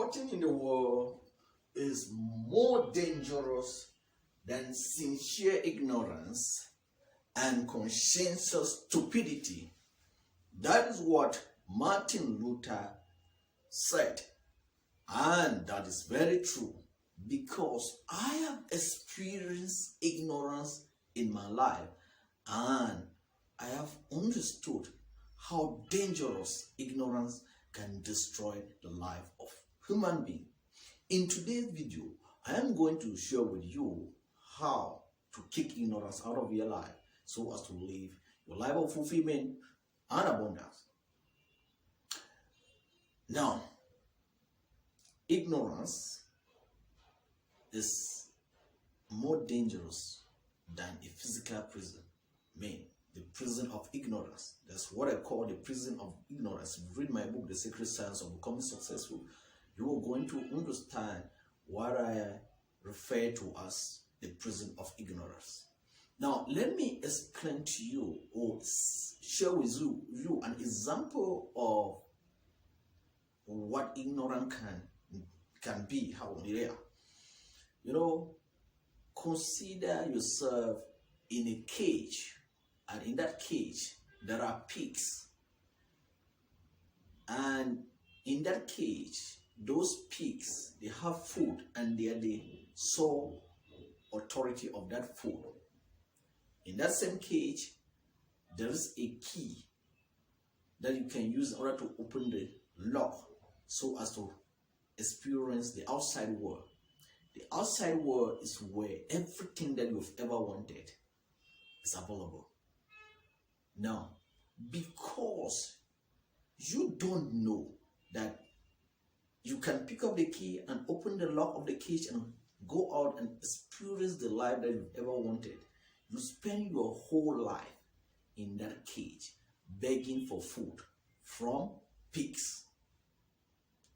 Nothing in the world is more dangerous than sincere ignorance and conscientious stupidity. That is what Martin Luther said. And that is very true because I have experienced ignorance in my life and I have understood how dangerous ignorance can destroy the life of human being. In today's video, I am going to share with you how to kick ignorance out of your life so as to live your life of fulfillment and abundance. Now, ignorance is more dangerous than a physical prison. The prison of ignorance. That's what I call the prison of ignorance. If you read my book, The Secret Science of Becoming Successful, you are going to understand what I refer to as the prison of ignorance. Now, let me explain to you or share with you an example of what ignorance can be, how they are. You know, consider yourself in a cage, and in that cage there are pigs, and in that cage those pigs, they have food and they are the sole authority of that food. In that same cage there is a key that you can use in order to open the lock so as to experience the outside world. The outside world is where everything that you've ever wanted is available. Now, because you don't know that you can pick up the key and open the lock of the cage and go out and experience the life that you've ever wanted, you spend your whole life in that cage begging for food from pigs.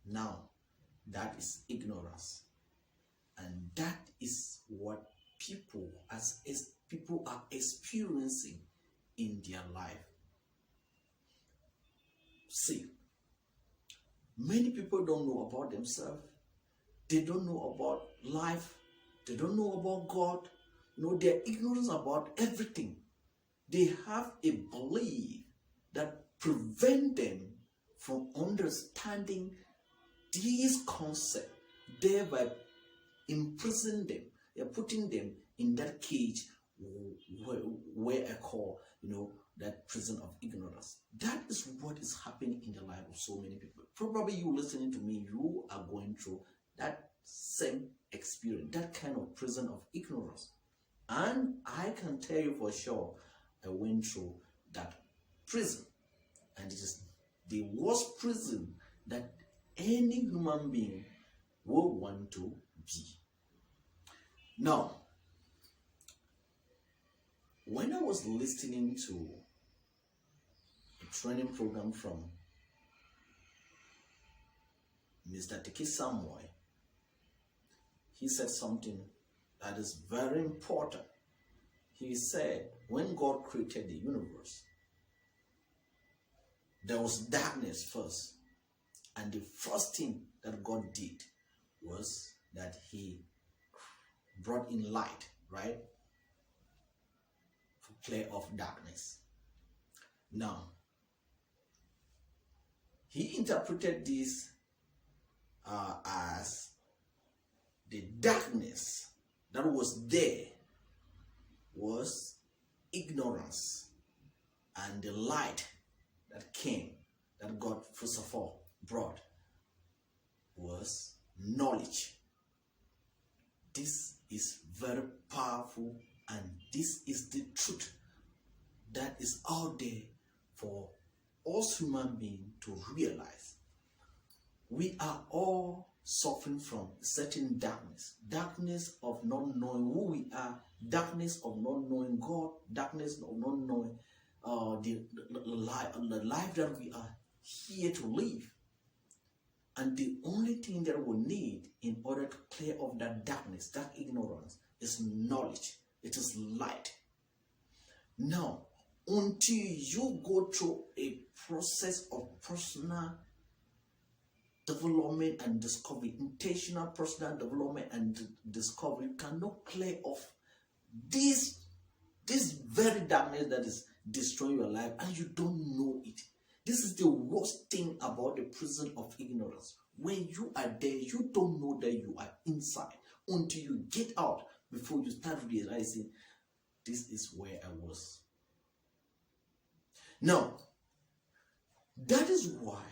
Now, that is ignorance. And that is what people are experiencing in their life. See, many people don't know about themselves. They don't know about life. They don't know about God. You know, they're ignorant about everything. They have a belief that prevents them from understanding these concepts, thereby imprisoning them. They're putting them in that cage where I call, that prison of ignorance. That is what is happening in the life of so many people. Probably you listening to me, you are going through that same experience, that kind of prison of ignorance. And I can tell you for sure, I went through that prison. And it is the worst prison that any human being will want to be. Now, when I was listening to a training program from Mr. Tiki Samuel, he said something that is very important. He said, when God created the universe, there was darkness first. And the first thing that God did was that he brought in light, right? To clear off darkness. Now, he interpreted this as the darkness that was there was ignorance, and the light that came, that God first of all brought, was knowledge. This is very powerful, and this is the truth that is out there for us human beings to realize. We are all suffering from certain darkness of not knowing who we are, darkness of not knowing God, darkness of not knowing the life that we are here to live. And the only thing that we need in order to clear off that darkness, that ignorance, is knowledge. It is light. Now, until you go through a process of personal development and discovery, intentional personal development and discovery, you cannot clear off this very darkness that is destroying your life and you don't know it. This is the worst thing about the prison of ignorance. When you are there, you don't know that you are inside until you get out, before you start realizing this is where I was. Now, that is why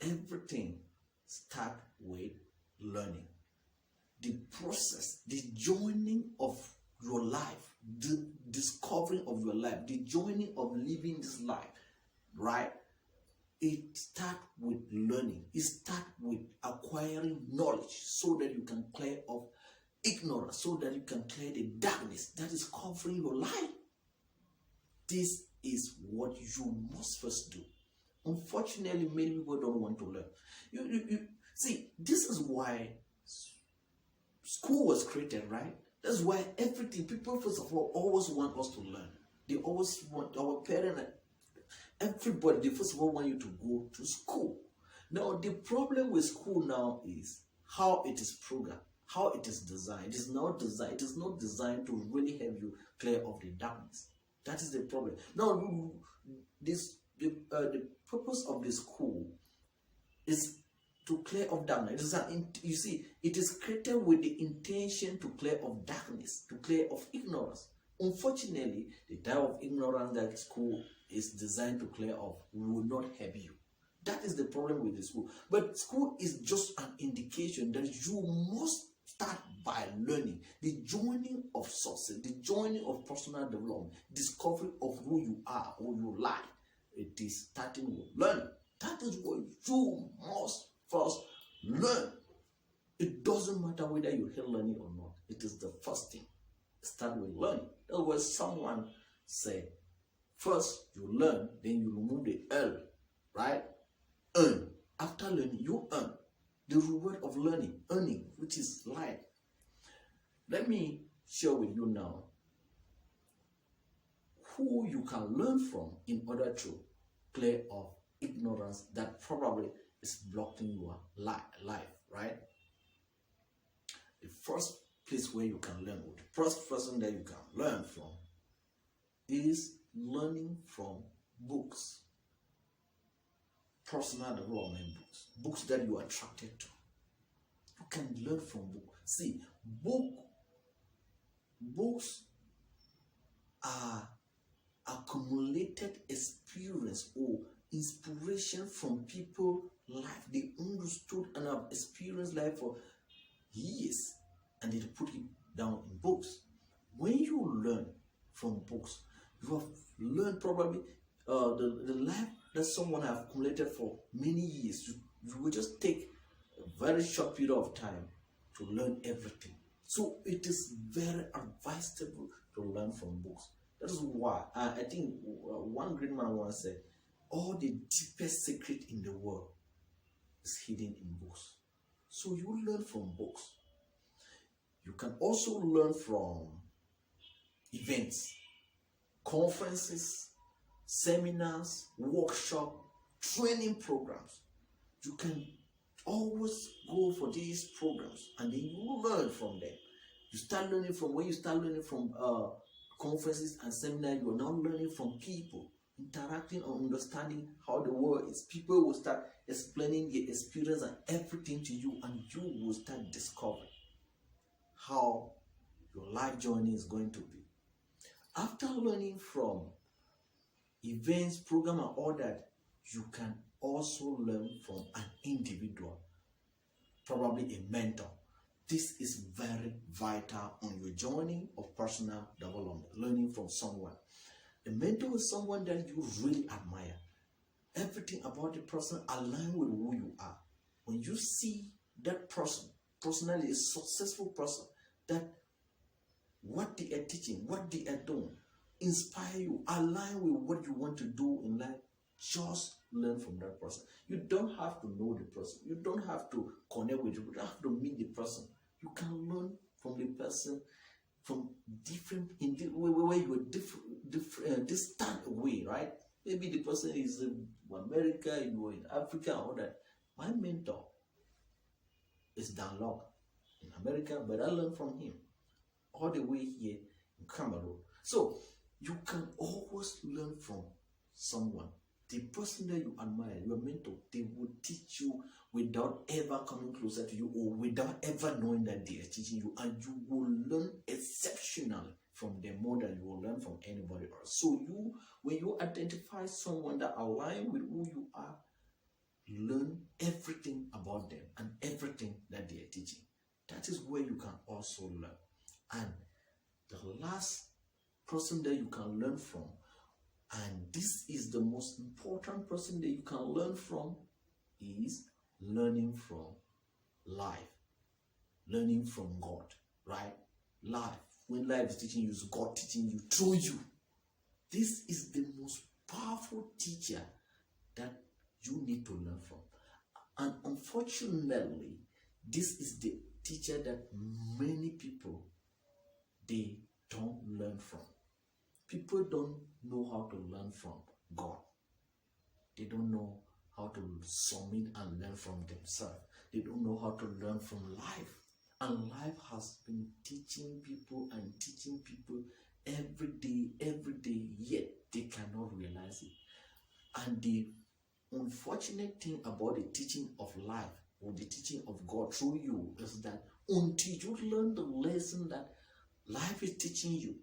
everything starts with learning. The process, the joining of your life, the discovering of your life, the joining of living this life, right? It starts with learning. It starts with acquiring knowledge so that you can clear off ignorance, so that you can clear the darkness that is covering your life. This is what you must first do. Unfortunately, many people don't want to learn. You see, this is why school was created, right? That's why everything, people first of all always want us to learn. They always want, our parents, everybody, they first of all want you to go to school. Now, the problem with school now is how it is programmed, how it is designed. It is not designed to really help you clear off the darkness. That is the problem. Now, the purpose of the school is to clear off darkness. You see, it is created with the intention to clear off darkness, to clear off ignorance. Unfortunately, the type of ignorance that school is designed to clear off will not help you. That is the problem with the school. But school is just an indication that you must start by learning. The joining of sources, the joining of personal development, discovery of who you are, who you like. It is starting with learning. That is what you must first learn. It doesn't matter whether you hate learning or not. It is the first thing. Start with learning. That's what someone said. First, you learn, then you remove the L, right? Earn. After learning, you earn. The reward of learning, earning, which is life. Let me share with you now who you can learn from in order to clear off ignorance that probably is blocking your life, right? The first place where you can learn, or the first person that you can learn from, is learning from books. Personal development books. Books that you are attracted to. You can learn from books. See, books are accumulated experience or inspiration from people's life. They understood and have experienced life for years, and they put it down in books. When you learn from books, you have learned probably the life that someone has accumulated for many years. You will just take a very short period of time to learn everything. So it is very advisable to learn from books. That is why I think one great man once said, all the deepest secret in the world is hidden in books. So you learn from books. You can also learn from events, conferences, seminars, workshops, training programs. You can always go for these programs and then you learn from them. You start learning from, when you start learning from conferences and seminars, you are now learning from people, interacting and understanding how the world is. People will start explaining their experience and everything to you, and you will start discovering how your life journey is going to be. After learning from events, program, and all that, you can also learn from an individual, probably a mentor. This is very vital on your journey of personal development, learning from someone. A mentor is someone that you really admire. Everything about the person aligns with who you are. When you see that person, personally a successful person, that what they are teaching, what they are doing, inspire you, align with what you want to do in life, just learn from that person. You don't have to know the person. You don't have to connect with you. You don't have to meet the person. You can learn from the person from different, in the way you are distant away, right? Maybe the person is in America, you are in Africa, or that. My mentor is Dan Lok in America, but I learned from him all the way here in Cameroon. So you can always learn from someone. The person that you admire, your mentor, they will teach you without ever coming closer to you or without ever knowing that they are teaching you, and you will learn exceptionally from them more than you will learn from anybody else. So when you identify someone that aligns with who you are, learn everything about them and everything that they are teaching. That is where you can also learn. And the last person that you can learn from, and this is the most important person that you can learn from, is learning from life, learning from God, right? Life. When life is teaching you, is God teaching you through you. This is the most powerful teacher that you need to learn from. And unfortunately, this is the teacher that many people, they don't learn from. People don't know how to learn from God. They don't know how to submit and learn from themselves. They don't know how to learn from life. And life has been teaching people every day, yet they cannot realize it. And the unfortunate thing about the teaching of life or the teaching of God through you is that until you learn the lesson that life is teaching you,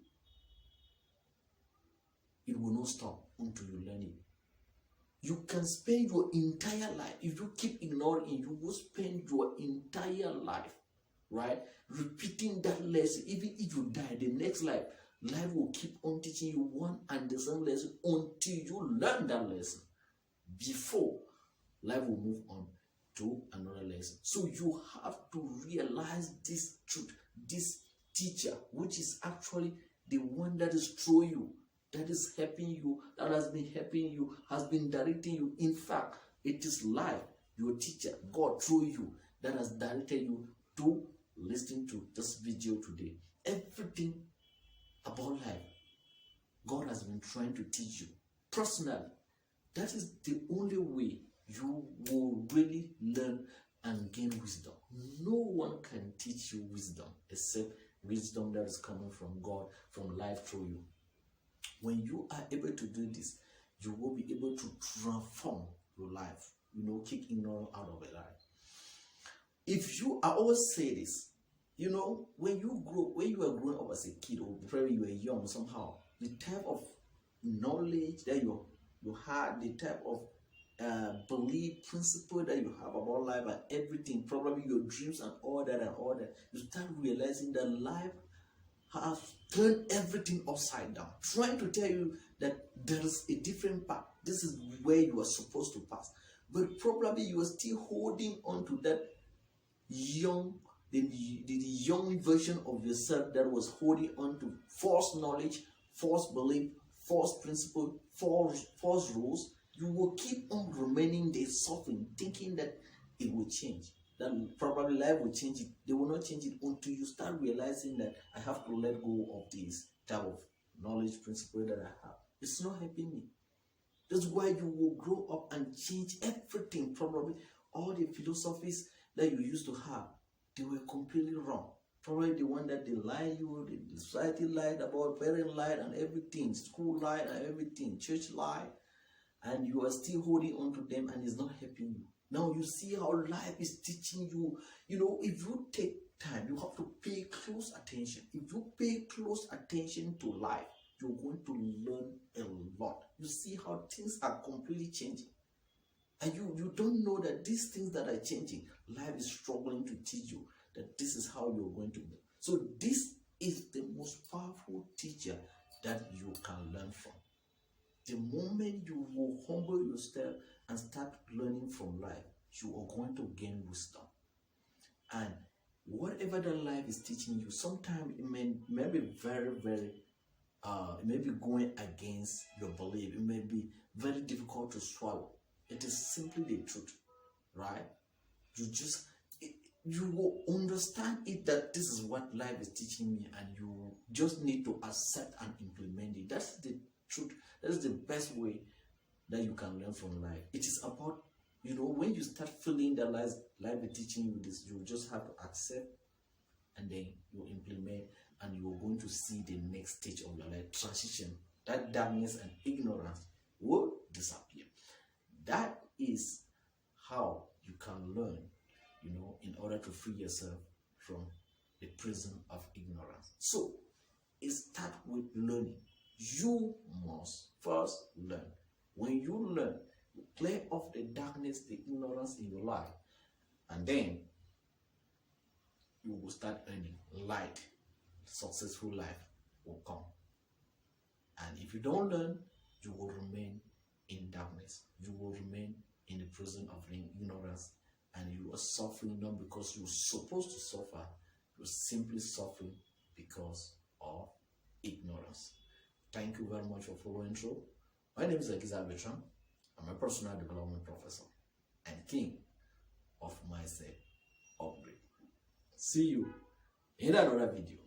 it will not stop until you learn it. You can spend your entire life, if you keep ignoring it, you will spend your entire life, right, repeating that lesson. Even if you die, the next life will keep on teaching you one and the same lesson until you learn that lesson. Before life will move on to another lesson. So you have to realize this truth, this teacher, which is actually the one that is through you, that is helping you, that has been helping you, has been directing you. In fact, it is life, your teacher, God through you, that has directed you to listen to this video today. Everything about life, God has been trying to teach you personally. That is the only way you will really learn and gain wisdom. No one can teach you wisdom except wisdom that is coming from God, from life through you. When you are able to do this, you will be able to transform your life. Kick ignorance out of your life. If you, I always say this, when you are growing up as a kid, or probably you were young somehow, the type of knowledge that you had, the type of belief, principle that you have about life and everything, probably your dreams and all that, you start realizing that life has turned everything upside down, trying to tell you that there is a different path. This is where you are supposed to pass. But probably you are still holding on to that the young version of yourself that was holding on to false knowledge, false belief, false principle, false rules. You will keep on remaining there suffering, thinking that it will change, that probably life will change it. They will not change it until you start realizing that I have to let go of this type of knowledge, principle that I have. It's not helping me. That's why you will grow up and change everything. Probably all the philosophies that you used to have, they were completely wrong. Probably the one that they lie you, the society lied about, parent lied and everything, school lied and everything, church lied, and you are still holding on to them and it's not helping you. Now you see how life is teaching you. If you take time, you have to pay close attention. If you pay close attention to life, you're going to learn a lot. You see how things are completely changing. And you don't know that these things that are changing, life is struggling to teach you that this is how you're going to be. So this is the most powerful teacher that you can learn from. The moment you will humble yourself and start learning from life, you are going to gain wisdom. And whatever that life is teaching you, sometimes it may be very, very, it may be going against your belief. It may be very difficult to swallow. It is simply the truth, right? You will understand it, that this is what life is teaching me, and you just need to accept and implement it. That's the truth. That is the best way that you can learn from life. It is about when you start feeling that life is teaching you this, you just have to accept, and then you implement, and you're going to see the next stage of your life transition. That darkness and ignorance will disappear. That is how you can learn, in order to free yourself from the prison of ignorance. So it starts with learning. You must first learn. When you learn, you clear off the darkness, the ignorance in your life, and then you will start earning light. Successful life will come. And if you don't learn, you will remain in darkness. You will remain in the prison of ignorance, and you are suffering not because you're supposed to suffer. You're simply suffering because of ignorance. Thank you very much for following through. My name is Akiza Bertrand. I'm a personal development professor and king of mindset upgrade. See you in another video.